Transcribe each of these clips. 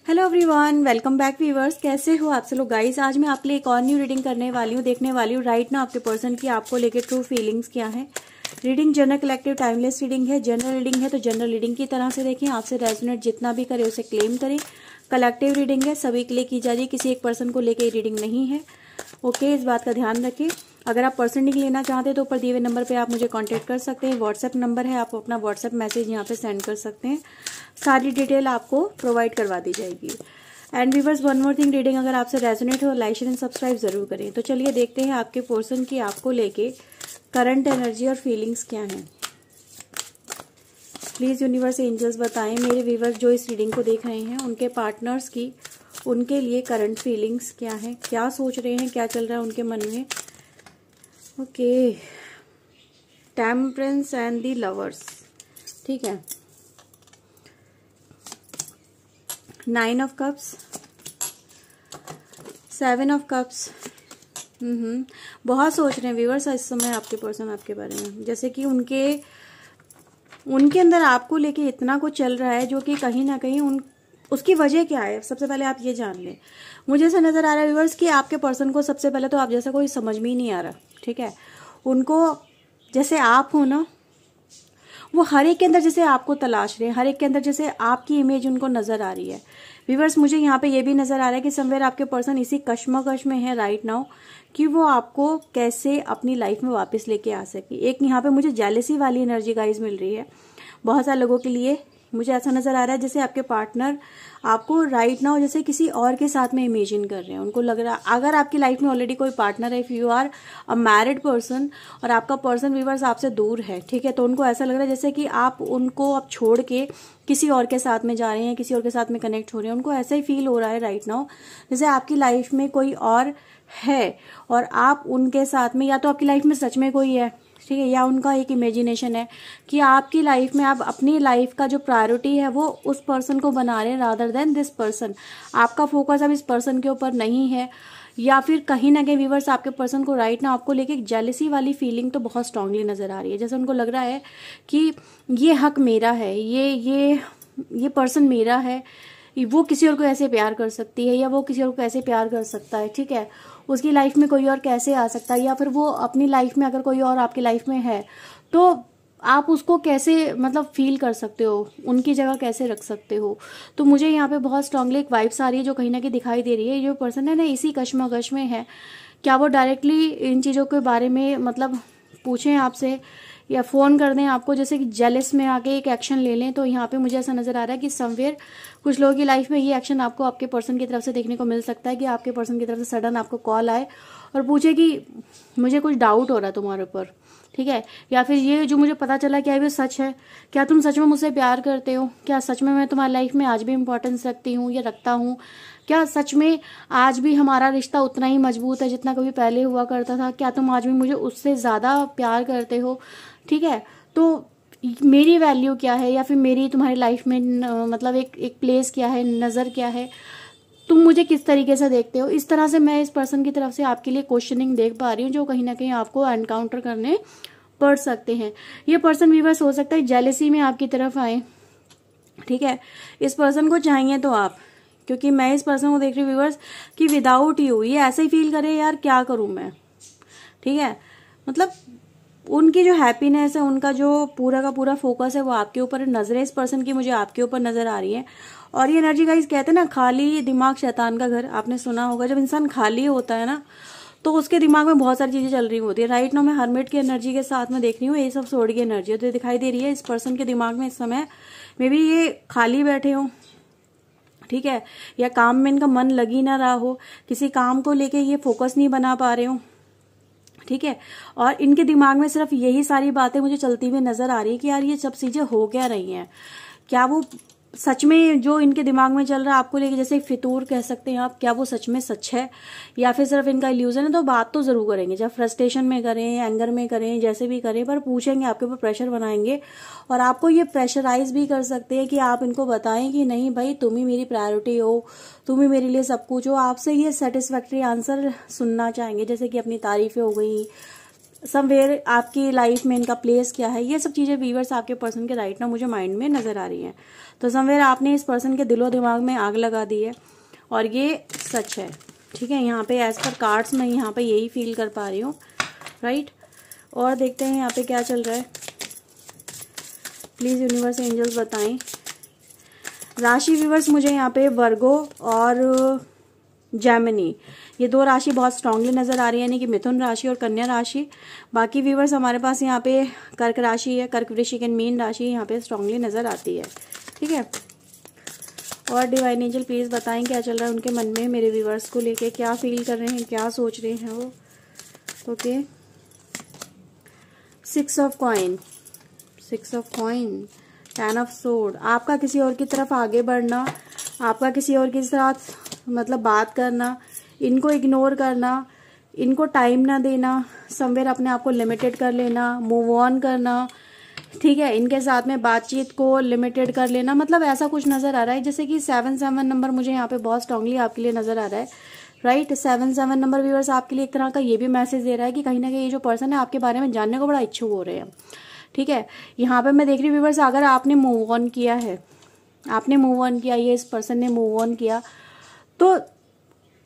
Hello everyone, welcome back viewers. कैसे हो आप सब लोग गाइस। आज मैं आपके लिए एक और न्यू रीडिंग करने वाली हूँ, देखने वाली हूँ राइट ना आपके पर्सन की आपको लेके ट्रू फीलिंग्स क्या है। Reading general collective timeless reading है। जनरल रीडिंग है तो जनरल रीडिंग की तरह से देखें, आपसे रेजोनेट जितना भी करे उसे क्लेम करें। कलेक्टिव रीडिंग है, सभी के लिए की जा रही है, किसी एक पर्सन को लेकर रीडिंग नहीं है। ओके, इस बात का ध्यान रखें। अगर आप पर्सन रीडिंग लेना चाहते हैं तो ऊपर दिए हुए नंबर पे आप मुझे कांटेक्ट कर सकते हैं। व्हाट्सएप नंबर है, आप अपना व्हाट्सएप मैसेज यहाँ पे सेंड कर सकते हैं। सारी डिटेल आपको प्रोवाइड करवा दी जाएगी। And viewers, one more thing, reading अगर आपसे रेजोनेट हो लाइक शेयर एंड सब्सक्राइब जरूर करें। तो चलिए देखते हैं आपके पर्सन की आपको लेके करंट एनर्जी और फीलिंग्स क्या हैं। प्लीज यूनिवर्स एंजल्स बताएं मेरे व्यूअर्स जो इस रीडिंग को देख रहे हैं, उनके पार्टनर्स की उनके लिए करंट फीलिंग्स क्या है, क्या सोच रहे हैं, क्या चल रहा है उनके मन में। Okay, temperance and the lovers, ठीक है। 9 ऑफ कप्स, 7 ऑफ कप्स। बहुत सोच रहे हैं व्यूअर्स इस समय आपके पर्सन आपके बारे में, जैसे कि उनके अंदर आपको लेके इतना कुछ चल रहा है जो कि कहीं ना कहीं उसकी वजह क्या है। सबसे पहले आप ये जान लें, मुझे ऐसा नजर आ रहा है व्यूअर्स कि आपके पर्सन को सबसे पहले तो आप जैसा कोई समझ में ही नहीं आ रहा, ठीक है। उनको जैसे आप हो ना, वो हर एक के अंदर जैसे आपको तलाश रहे हैं, हर एक के अंदर जैसे आपकी इमेज उनको नजर आ रही है। व्यूअर्स, मुझे यहाँ पे ये भी नजर आ रहा है कि समवेयर आपके पर्सन इसी कश्मकश में है राइट नाउ कि वो आपको कैसे अपनी लाइफ में वापस लेके आ सके। एक यहाँ पे मुझे जेलेसी वाली एनर्जी गाइस मिल रही है बहुत सारे लोगों के लिए। मुझे ऐसा नजर आ रहा है जैसे आपके पार्टनर आपको राइट नाउ जैसे किसी और के साथ में इमेजिन कर रहे हैं। उनको लग रहा है अगर आपकी लाइफ में ऑलरेडी कोई पार्टनर है, if you are a married person और आपका पर्सन व्यूअर्स आपसे दूर है, ठीक है, तो उनको ऐसा लग रहा है जैसे कि आप उनको अब छोड़ के किसी और के साथ में जा रहे हैं, किसी और के साथ में कनेक्ट हो रहे हैं। उनको ऐसा ही फील हो रहा है राइट नाउ जैसे आपकी लाइफ में कोई और है और आप उनके साथ में, या तो आपकी लाइफ में सच में कोई है, ठीक है, या उनका एक इमेजिनेशन है कि आपकी लाइफ में आप अपनी लाइफ का जो प्रायोरिटी है वो उस पर्सन को बना रहे हैं रादर देन दिस पर्सन। आपका फोकस अब इस पर्सन के ऊपर नहीं है, या फिर कहीं ना कहीं व्यूअर्स आपके पर्सन को राइट ना आपको लेके एक जेलसी वाली फीलिंग तो बहुत स्ट्रांगली नजर आ रही है। जैसे उनको लग रहा है कि ये हक मेरा है, ये पर्सन मेरा है, वो किसी और को ऐसे प्यार कर सकती है या वो किसी और को ऐसे प्यार कर सकता है, ठीक है। उसकी लाइफ में कोई और कैसे आ सकता है, या फिर वो अपनी लाइफ में अगर कोई और आपकी लाइफ में है तो आप उसको कैसे मतलब फील कर सकते हो, उनकी जगह कैसे रख सकते हो। तो मुझे यहाँ पे बहुत स्ट्रांगली एक वाइब्स आ रही है जो कहीं ना कहीं दिखाई दे रही है। जो पर्सन है ना इसी कश्मकश में है, क्या वो डायरेक्टली इन चीजों के बारे में मतलब पूछें आपसे या फोन कर दें आपको, जैसे कि जेलस में आके एक एक्शन ले लें। तो यहाँ पे मुझे ऐसा नजर आ रहा है कि समवेयर कुछ लोगों की लाइफ में ये एक्शन आपको आपके पर्सन की तरफ से देखने को मिल सकता है कि आपके पर्सन की तरफ से सडन आपको कॉल आए और पूछे कि मुझे कुछ डाउट हो रहा है तुम्हारे ऊपर, ठीक है, या फिर ये जो मुझे पता चला क्या ये सच है, क्या तुम सच में मुझसे प्यार करते हो, क्या सच में मैं तुम्हारी लाइफ में आज भी इंपॉर्टेंस रखती हूँ या रखता हूँ, क्या सच में आज भी हमारा रिश्ता उतना ही मजबूत है जितना कभी पहले हुआ करता था, क्या तुम आज भी मुझे उससे ज्यादा प्यार करते हो, ठीक है। तो मेरी वैल्यू क्या है, या फिर मेरी तुम्हारी लाइफ में मतलब एक प्लेस क्या है, नजर क्या है, तुम मुझे किस तरीके से देखते हो। इस तरह से मैं इस पर्सन की तरफ से आपके लिए क्वेश्चनिंग देख पा रही हूँ जो कहीं ना कहीं आपको एनकाउंटर करने पड़ सकते हैं। ये पर्सन व्यूअर्स हो सकता है जेलेसी में आपकी तरफ आए, ठीक है। इस पर्सन को चाहिए तो आप, क्योंकि मैं इस पर्सन को देख रही हूँ व्यूअर्स कि विदाउट यू ये ऐसे ही फील करे यार क्या करूं मैं, ठीक है। मतलब उनकी जो हैप्पीनेस है, उनका जो पूरा का पूरा फोकस है वो आपके ऊपर है। नजरें इस पर्सन की मुझे आपके ऊपर नजर आ रही है। और ये एनर्जी गाइस कहते हैं ना खाली दिमाग शैतान का घर, आपने सुना होगा। जब इंसान खाली होता है ना तो उसके दिमाग में बहुत सारी चीजें चल रही होती है। राइट नाउ मैं हर्मिट की एनर्जी के साथ में देख रही हूँ, ये सब सोड की एनर्जी तो दिखाई दे रही है इस पर्सन के दिमाग में इस समय। मे बी ये खाली बैठे हो, ठीक है, या काम में इनका मन लग ही ना रहा हो, किसी काम को लेके ये फोकस नहीं बना पा रहे हो, ठीक है। और इनके दिमाग में सिर्फ यही सारी बातें मुझे चलती हुई नजर आ रही है कि यार ये सब चीजें हो क्या रही हैं, क्या वो सच में जो इनके दिमाग में चल रहा है आपको लेके जैसे फितूर कह सकते हैं आप, क्या वो सच में सच है या फिर सिर्फ इनका इल्यूजन है। तो बात तो जरूर करेंगे, जब फ्रस्ट्रेशन में करें, एंगर में करें, जैसे भी करें, पर पूछेंगे, आपके ऊपर प्रेशर बनाएंगे और आपको ये प्रेशराइज भी कर सकते हैं कि आप इनको बताएं कि नहीं भाई तुम ही मेरी प्रायोरिटी हो, तुम ही मेरे लिए सब कुछ हो। आपसे ये सेटिस्फैक्ट्री आंसर सुनना चाहेंगे, जैसे कि अपनी तारीफें हो गई, समवेयर आपकी लाइफ में इनका प्लेस क्या है, ये सब चीजें व्यूअर्स आपके पर्सन के राइट ना मुझे माइंड में नजर आ रही हैं। तो समवेयर आपने इस पर्सन के दिलो दिमाग में आग लगा दी है और ये सच है, ठीक है। यहाँ पे एज पर कार्ड्स मैं यहाँ पे यही फील कर पा रही हूँ, राइट। और देखते हैं यहाँ पे क्या चल रहा है। प्लीज यूनिवर्स एंजल्स बताएं। राशि व्यूअर्स मुझे यहाँ पे वर्गो और जेमिनी, ये दो राशि बहुत स्ट्रांगली नजर आ रही है, यानी कि मिथुन राशि और कन्या राशि। बाकी व्यूअर्स हमारे पास यहाँ पे कर्क राशि है, कर्क वृश्चिक एंड मीन राशि यहाँ पे स्ट्रांगली नजर आती है, ठीक है। और डिवाइन एंजल प्लीज बताएं क्या चल रहा है उनके मन में, मेरे व्यूअर्स को लेके क्या फील कर रहे हैं, क्या सोच रहे हैं वो। Okay, 6 of coin, 6 of coin, 10 of sword. आपका किसी और की तरफ आगे बढ़ना, आपका किसी और के साथ मतलब बात करना, इनको इग्नोर करना, इनको टाइम ना देना, समवेयर अपने आप को लिमिटेड कर लेना, मूव ऑन करना, ठीक है। इनके साथ में बातचीत को लिमिटेड कर लेना, मतलब ऐसा कुछ नजर आ रहा है। जैसे कि 7 नंबर मुझे यहाँ पे बहुत स्ट्रांगली आपके लिए नजर आ रहा है, राइट। 7 नंबर व्यूअर्स आपके लिए एक तरह का ये भी मैसेज दे रहा है कि कहीं ना कहीं ये जो पर्सन है आपके बारे में जानने को बड़ा इच्छुक हो रहे हैं, ठीक है। यहाँ पे मैं देख रही हूँ व्यूअर्स, अगर आपने मूव ऑन किया है, आपने मूव ऑन किया, ये इस पर्सन ने मूव ऑन किया, तो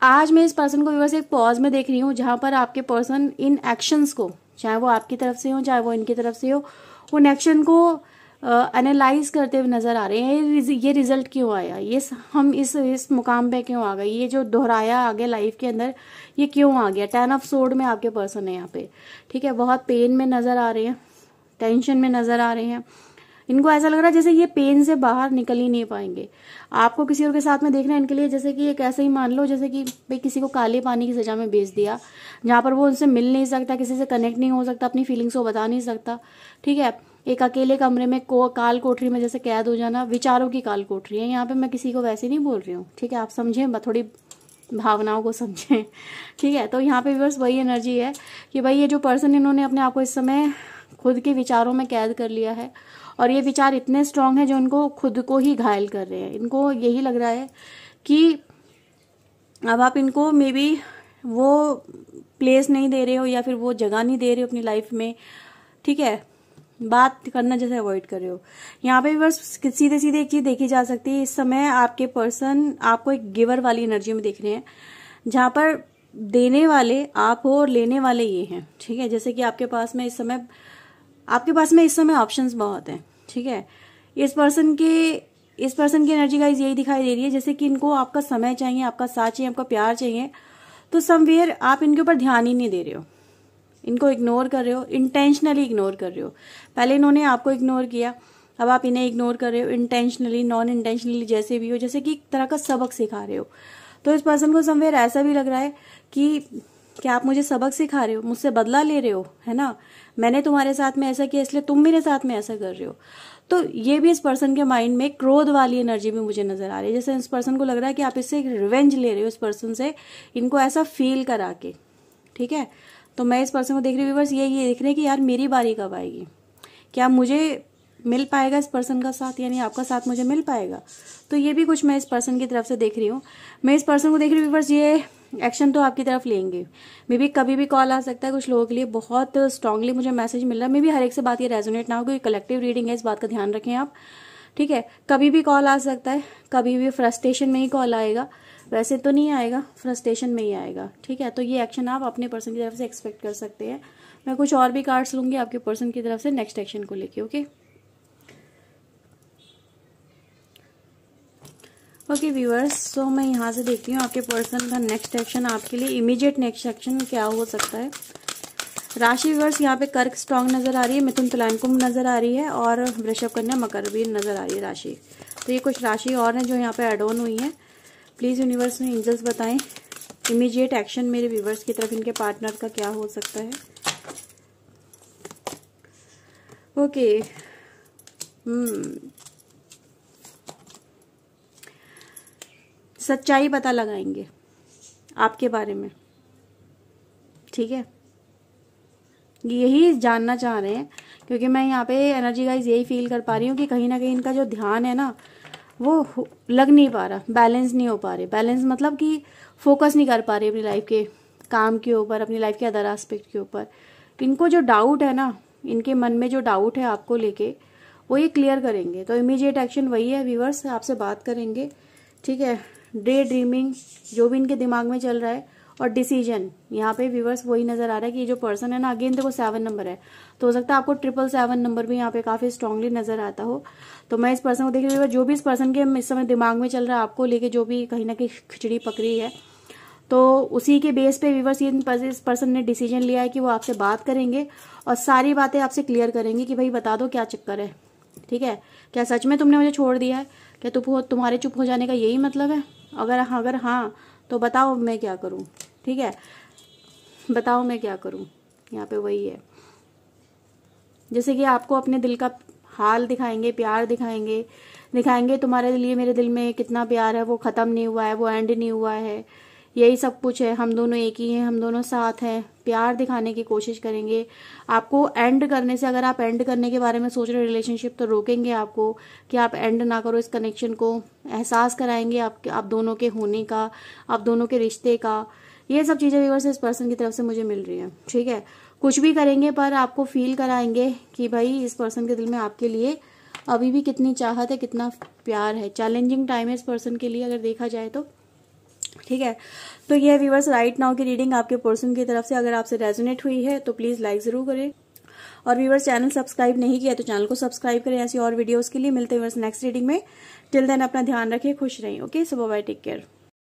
आज मैं इस पर्सन को व्यूअर्स एक पॉज में देख रही हूँ जहां पर आपके पर्सन इन एक्शंस को, चाहे वो आपकी तरफ से हो चाहे वो इनकी तरफ से हो, उन एक्शन को एनालाइज करते हुए नजर आ रहे हैं। ये रिजल्ट क्यों आया, ये हम इस मुकाम पे क्यों आ गए, ये जो दोहराया आगे लाइफ के अंदर ये क्यों आ गया। 10 ऑफ सोर्ड में आपके पर्सन है यहाँ पे, ठीक है। बहुत पेन में नजर आ रहे हैं, टेंशन में नजर आ रहे हैं। इनको ऐसा लग रहा है जैसे ये पेन से बाहर निकल ही नहीं पाएंगे। आपको किसी और के साथ में देखना है इनके लिए, जैसे कि एक ऐसे ही मान लो जैसे कि भाई किसी को काले पानी की सजा में बेच दिया, जहां पर वो उनसे मिल नहीं सकता, किसी से कनेक्ट नहीं हो सकता, अपनी फीलिंग्स को बता नहीं सकता, ठीक है। एक अकेले कमरे में काल कोठरी में जैसे कैद हो जाना, विचारों की काल कोठरी है यहाँ पे। मैं किसी को वैसे नहीं बोल रही हूँ, ठीक है, आप समझें, थोड़ी भावनाओं को समझें, ठीक है। तो यहाँ पे बस वही एनर्जी है कि भाई ये जो पर्सन, इन्होंने अपने आप को इस समय खुद के विचारों में कैद कर लिया है और ये विचार इतने स्ट्रांग है जो उनको खुद को ही घायल कर रहे हैं। इनको यही लग रहा है कि अब आप इनको मे बी वो प्लेस नहीं दे रहे हो या फिर वो जगह नहीं दे रहे हो अपनी लाइफ में, ठीक है। बात करना जैसे अवॉइड कर रहे हो। यहाँ पे बस सीधे सीधे एक चीज देखी जा सकती है, इस समय आपके पर्सन आपको एक गिवर वाली एनर्जी में देख रहे हैं, जहां पर देने वाले आप हो और लेने वाले ये हैं, ठीक है। जैसे कि आपके पास में इस समय ऑप्शंस बहुत हैं, ठीक है। इस पर्सन की एनर्जी गाइस यही दिखाई दे रही है, जैसे कि इनको आपका समय चाहिए, आपका साथ चाहिए, आपका प्यार चाहिए, तो समवेयर आप इनके ऊपर ध्यान ही नहीं दे रहे हो, इनको इग्नोर कर रहे हो, इंटेंशनली इग्नोर कर रहे हो। पहले इन्होंने आपको इग्नोर किया, अब आप इन्हें इग्नोर कर रहे हो, इंटेंशनली नॉन इंटेंशनली जैसे भी हो, जैसे कि एक तरह का सबक सिखा रहे हो। तो इस पर्सन को समवेयर ऐसा भी लग रहा है कि क्या आप मुझे सबक सिखा रहे हो, मुझसे बदला ले रहे हो, है ना, मैंने तुम्हारे साथ में ऐसा किया इसलिए तुम मेरे साथ में ऐसा कर रहे हो। तो ये भी इस पर्सन के माइंड में क्रोध वाली एनर्जी भी मुझे नजर आ रही है, जैसे इस पर्सन को लग रहा है कि आप इससे रिवेंज ले रहे हो, इस पर्सन से इनको ऐसा फील करा के, ठीक है। तो मैं इस पर्सन को देख रही हूँ बस ये देख रहे हैं कि यार मेरी बारी कब आएगी, क्या मुझे मिल पाएगा इस पर्सन का साथ, यानी आपका साथ मुझे मिल पाएगा। तो ये भी कुछ मैं इस पर्सन की तरफ से देख रही हूँ। मैं इस पर्सन को देख रही हूँ बस ये एक्शन तो आपकी तरफ लेंगे, मे बी कभी भी कॉल आ सकता है। कुछ लोगों के लिए बहुत स्ट्रांगली मुझे मैसेज मिल रहा है, मे बी हर एक से बात ये रेजोनेट ना हो क्योंकि कलेक्टिव रीडिंग है, इस बात का ध्यान रखें आप, ठीक है। कभी भी कॉल आ सकता है, कभी भी फ्रस्ट्रेशन में ही कॉल आएगा, वैसे तो नहीं आएगा, फ्रस्ट्रेशन में ही आएगा, ठीक है। तो ये एक्शन आप अपने पर्सन की तरफ से एक्सपेक्ट कर सकते हैं। मैं कुछ और भी कार्ड्स लूंगी आपके पर्सन की तरफ से नेक्स्ट एक्शन को लेके, ओके। ओके व्यूअर्स, सो मैं यहाँ से देखती हूँ आपके पर्सन का नेक्स्ट एक्शन आपके लिए, इमीडिएट नेक्स्ट एक्शन क्या हो सकता है। राशि व्यूअर्स यहाँ पे कर्क स्ट्रांग नजर आ रही है, मिथुन तुला कुंभ नजर आ रही है और वृषभ कन्या मकर भी नजर आ रही है राशि। तो ये कुछ राशि और है जो यहाँ पे एड ऑन हुई है। प्लीज यूनिवर्स में एंजल्स बताएं इमीडिएट एक्शन मेरे व्यूअर्स की तरफ इनके पार्टनर का क्या हो सकता है। ओके, सच्चाई पता लगाएंगे आपके बारे में, ठीक है। यही जानना चाह रहे हैं क्योंकि मैं यहाँ पे एनर्जी गाइज यही फील कर पा रही हूँ कि कहीं ना कहीं इनका जो ध्यान है ना वो लग नहीं पा रहा, बैलेंस नहीं हो पा रहे। बैलेंस मतलब कि फोकस नहीं कर पा रहे अपनी लाइफ के काम के ऊपर, अपनी लाइफ के अदर एस्पेक्ट के ऊपर। इनको जो डाउट है ना, इनके मन में जो डाउट है आपको लेके, वो ये क्लियर करेंगे। तो इमीडिएट एक्शन वही है व्यूअर्स, आपसे बात करेंगे, ठीक है। डे ड्रीमिंग जो भी इनके दिमाग में चल रहा है, और डिसीजन यहाँ पे व्यूअर्स वही नजर आ रहा है कि ये जो पर्सन है ना, अगेन देखो 7 नंबर है, तो हो सकता है आपको 777 नंबर भी यहाँ पे काफी स्ट्रांगली नजर आता हो। तो मैं इस पर्सन को देख रही हूँ, जो भी इस पर्सन के इस समय दिमाग में चल रहा है आपको लेके, जो भी कहीं ना कहीं खिचड़ी पकड़ी है, तो उसी के बेस पे व्यूअर्स इस पर्सन ने डिसीजन लिया है कि वो आपसे बात करेंगे और सारी बातें आपसे क्लियर करेंगे कि भाई बता दो क्या चक्कर है, ठीक है। क्या सच में तुमने मुझे छोड़ दिया है? क्या तुम्हारे चुप हो जाने का यही मतलब है? अगर हाँ तो बताओ मैं क्या करूं, ठीक है, बताओ मैं क्या करूं। यहाँ पे वही है, जैसे कि आपको अपने दिल का हाल दिखाएंगे, प्यार दिखाएंगे तुम्हारे लिए मेरे दिल में कितना प्यार है, वो खत्म नहीं हुआ है, वो एंड नहीं हुआ है, यही सब कुछ है, हम दोनों एक ही हैं, हम दोनों साथ हैं, प्यार दिखाने की कोशिश करेंगे। आपको एंड करने से, अगर आप एंड करने के बारे में सोच रहे रिलेशनशिप, तो रोकेंगे आपको कि आप एंड ना करो इस कनेक्शन को, एहसास कराएंगे आप दोनों के होने का, आप दोनों के रिश्ते का। ये सब चीजें व्यूअर्स इस पर्सन की तरफ से मुझे मिल रही है, ठीक है। कुछ भी करेंगे पर आपको फील कराएंगे कि भाई इस पर्सन के दिल में आपके लिए अभी भी कितनी चाहत है, कितना प्यार है। चैलेंजिंग टाइम है इस पर्सन के लिए अगर देखा जाए तो, ठीक है। तो ये व्यूअर्स राइट नाउ की रीडिंग आपके पर्सन की तरफ से अगर आपसे रेजोनेट हुई है तो प्लीज लाइक जरूर करें, और व्यूअर्स चैनल सब्सक्राइब नहीं किया तो चैनल को सब्सक्राइब करें ऐसी और वीडियोस के लिए। मिलते हैं व्यूअर्स नेक्स्ट रीडिंग में। टिल देन अपना ध्यान रखें, खुश रहें। ओके, सो बाय, टेक केयर।